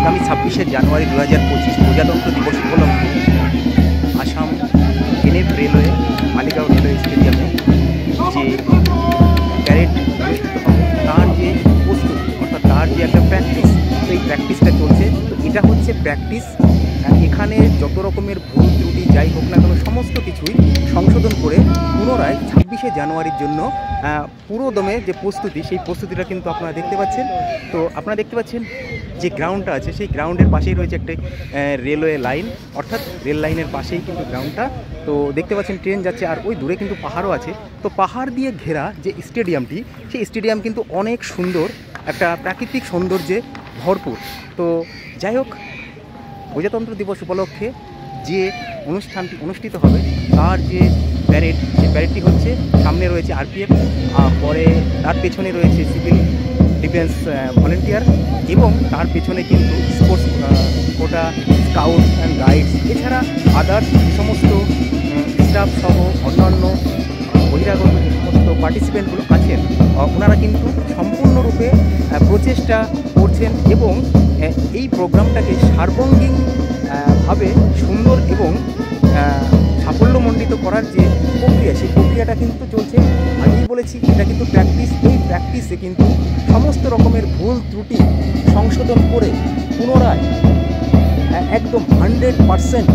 আগামী 26শে জানুয়ারি 2025 প্রজাতন্ত্র দিবস উপলক্ষে Assam NF railway Maligaon railway স্টেডিয়ামে যে প্যারেড অনুষ্ঠিত হবে তার যে প্রস্তুতি অর্থাৎ তার যে একটা প্র্যাকটিস, তো এই প্র্যাকটিসটা চলছে। তো এটা হচ্ছে প্র্যাকটিস। এখানে যত রকমের ভুল ত্রুটি যাই হোক না কেন সমস্ত কিছুই সংশোধন করে পুনরায় 26শে জানুয়ারির জন্য পুরো দমে যে প্রস্তুতি, সেই প্রস্তুতিটা কিন্তু আপনারা দেখতে পাচ্ছেন। তো আপনারা দেখতে পাচ্ছেন যে গ্রাউন্ডটা আছে, সেই গ্রাউন্ডের পাশেই রয়েছে একটি রেলওয়ে লাইন, অর্থাৎ রেল লাইনের পাশেই কিন্তু গ্রাউন্ডটা। তো দেখতে পাচ্ছেন ট্রেন যাচ্ছে, আর ওই দূরে কিন্তু পাহাড়ও আছে। তো পাহাড় দিয়ে ঘেরা যে স্টেডিয়ামটি, সেই স্টেডিয়াম কিন্তু অনেক সুন্দর, একটা প্রাকৃতিক সৌন্দর্যে ভরপুর। তো যাই হোক, প্রজাতন্ত্র দিবস উপলক্ষে যে অনুষ্ঠানটি অনুষ্ঠিত হবে তার যে প্যারেড, সেই প্যারেডটি হচ্ছে সামনে রয়েছে আরপিএফ, পরে তার পেছনে রয়েছে সিভিল ডিফেন্স ভলেন্টিয়ার, এবং তার পেছনে কিন্তু sports quota, scout and guides, এছাড়া আদার্স যে সমস্ত স্টাফ সহ অন্যান্য বহিরাগত যে সমস্ত পার্টিসিপেন্টগুলো আছেন, ওনারা কিন্তু সম্পূর্ণরূপে প্রচেষ্টা করছেন এবং এই প্রোগ্রামটাকে সার্বঙ্গীন ভাবে সুন্দর এবং সাফল্যমণ্ডিত করার যে প্রক্রিয়া, সেই প্রক্রিয়াটা কিন্তু চলছে। আগেই বলেছি, এটা কিন্তু প্র্যাকটিস। এই প্র্যাকটিসে কিন্তু সমস্ত রকমের ভুল ত্রুটি সংশোধন করে পুনরায় একদম 100%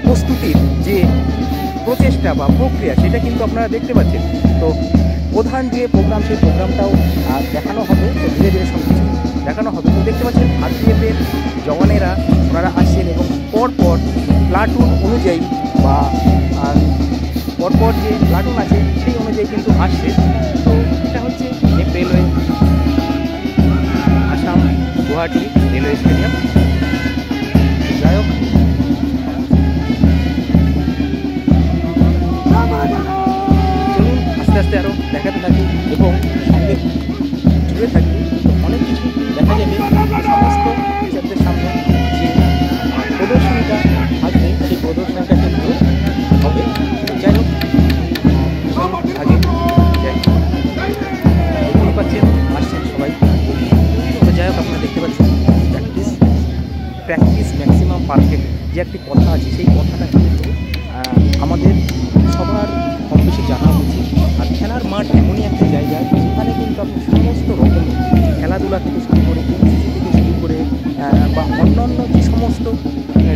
প্রস্তুতির যে প্রচেষ্টা বা প্রক্রিয়া, সেটা কিন্তু আপনারা দেখতে পাচ্ছেন। তো প্রধান যে প্রোগ্রাম, সেই প্রোগ্রামটাও দেখানো হবে। তো ধীরে ধীরে সব কিছু দেখানো হবে। তো দেখতে পাচ্ছেন আরপিএফের জওয়ানেরা ওনারা আসছেন এবং পরপর প্লাটুন অনুযায়ী বা পরপর যে প্লাটুন আছে সেই অনুযায়ী কিন্তু আসছে। তো এটা হচ্ছে railway Assam Guwahati railway stadium. যাই হোক, চলুন আস্তে আস্তে আরও দেখাতে থাকি এবং সঙ্গে জুড়ে থাকি। অনেক কিছু দেখা যাবে। সমস্ত টিচারদের সামনে যে প্রদর্শনীটা থাকবে, সেই প্রদর্শনীটা কিন্তু হবে। যাই হোক, আগে দেখতেই পাচ্ছেন আসছেন সবাই। তো যাই হোক, আপনারা দেখতে পাচ্ছেন প্র্যাকটিস ম্যাক্সিমাম পারফেক্ট যে একটি কথা আছে, সেই কথাটা কিন্তু আমাদের সবার কম বেশি জানা উচিত। আর খেলার মাঠ এমনই একটা জায়গা যেখানে কিন্তু আপনি সমস্ত রকমের খেলাধুলা থেকে শুরু করে এনসিসি থেকে শুরু করে বা অন্যান্য যে সমস্ত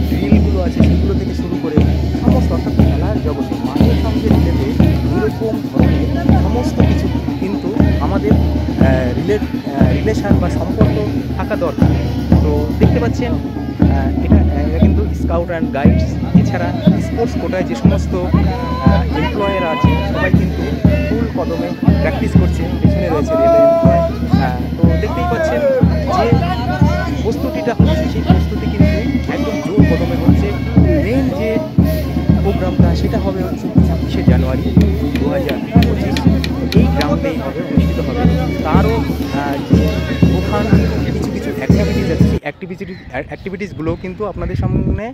ড্রিলগুলো আছে সেগুলো থেকে শুরু করে সমস্ত, অর্থাৎ খেলার জগতে মাঠের সঙ্গে রিলেটেড এরকম ধরনের সমস্ত কিছু কিন্তু আমাদের রিলেশন বা সম্পর্ক থাকা দরকার। তো দেখতে পাচ্ছেন এটা কিন্তু স্কাউট অ্যান্ড গাইডস, এছাড়া স্পোর্টস কোটায় যে সমস্ত এমপ্লয়েরা আছে সবাই কিন্তু ফুল কদমে প্র্যাকটিস করছে। পেছনে রয়েছে রেলওয়ে এমপ্লয়। তো দেখতেই পাচ্ছেন যে প্রস্তুতিটা হচ্ছে, সেই প্রস্তুতি কিন্তু একদম জোর কদমে হচ্ছে। মেন যে প্রোগ্রামটা সেটা হবে হচ্ছে 26শে জানুয়ারি 2025 এই গ্রাউন্ডেই হবে, অনুষ্ঠিত হবে। তারও যে প্রধান কিছু কিছু অ্যাক্টিভিটিস আছে, সেই অ্যাক্টিভিটিসগুলোও কিন্তু আপনাদের সামনে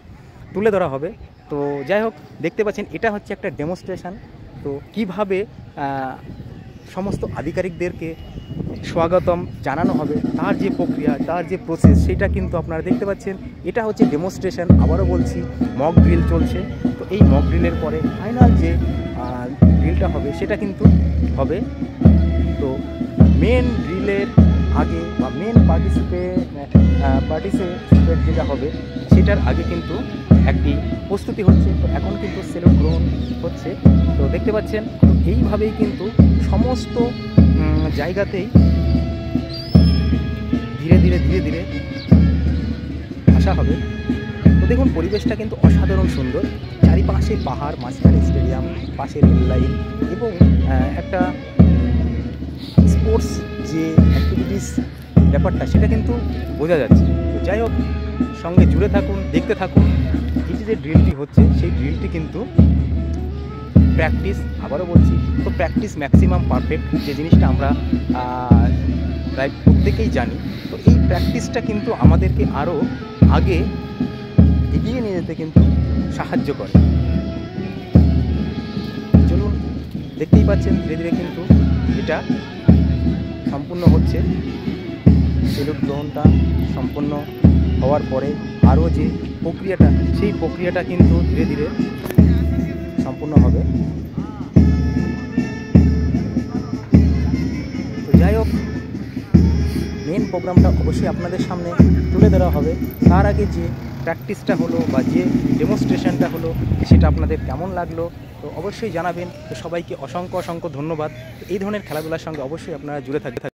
তুলে ধরা হবে। তো যাই হোক, দেখতে পাচ্ছেন এটা হচ্ছে একটা ডেমনস্ট্রেশন। তো কিভাবে সমস্ত আধিকারিকদেরকে স্বাগতম জানানো হবে, তার যে প্রক্রিয়া, তার যে প্রসেস, সেটা কিন্তু আপনারা দেখতে পাচ্ছেন। এটা হচ্ছে ডেমনস্ট্রেশন। আবারও বলছি, মক ড্রিল চলছে। তো এই মক ড্রিলের পরে ফাইনাল যে ড্রিলটা হবে সেটা কিন্তু হবে। তো মেন ড্রিলের আগে বা মেন পার্টিসিপেট যেটা হবে সেটার আগে কিন্তু একটি প্রস্তুতি হচ্ছে। তো এখন কিন্তু সেলুট গ্রহণ হচ্ছে। তো দেখতে পাচ্ছেন এইভাবেই কিন্তু সমস্ত জায়গাতেই ধীরে ধীরে ধীরে ধীরে আসা হবে। তো দেখুন, পরিবেশটা কিন্তু অসাধারণ সুন্দর। চারিপাশে পাহাড়, মাঝখানে স্টেডিয়াম, পাশে রেল লাইন এবং একটা স্পোর্টস যে অ্যাক্টিভিটিস ব্যাপারটা সেটা কিন্তু বোঝা যাচ্ছে। তো যাই হোক, সঙ্গে জুড়ে থাকুন, দেখতে থাকুন। এই যে ড্রিলটি হচ্ছে সেই ড্রিলটি কিন্তু প্র্যাকটিস। আবারও বলছি, তো প্র্যাকটিস ম্যাক্সিমাম পারফেক্ট যে জিনিসটা আমরা প্রায় প্রত্যেকেই জানি। তো এই প্র্যাকটিসটা কিন্তু আমাদেরকে আরও আগে এগিয়ে নিয়ে যেতে কিন্তু সাহায্য করে। চলুন, দেখতেই পাচ্ছেন ধীরে ধীরে কিন্তু এটা সম্পূর্ণ হচ্ছে। সেলুট গ্রহণটা সম্পূর্ণ হওয়ার পরে আরও যে প্রক্রিয়াটা, সেই প্রক্রিয়াটা কিন্তু ধীরে ধীরে সম্পূর্ণ হবে। তো যাই হোক, মেন প্রোগ্রামটা অবশ্যই আপনাদের সামনে তুলে ধরা হবে। তার আগে যে প্র্যাকটিসটা হলো বা যে ডেমনস্ট্রেশনটা হলো, সেটা আপনাদের কেমন লাগলো তো অবশ্যই জানাবেন। তো সবাইকে অসংখ্য অসংখ্য ধন্যবাদ। এই ধরনের খেলাধুলার সঙ্গে অবশ্যই আপনারা জুড়ে থাকবেন।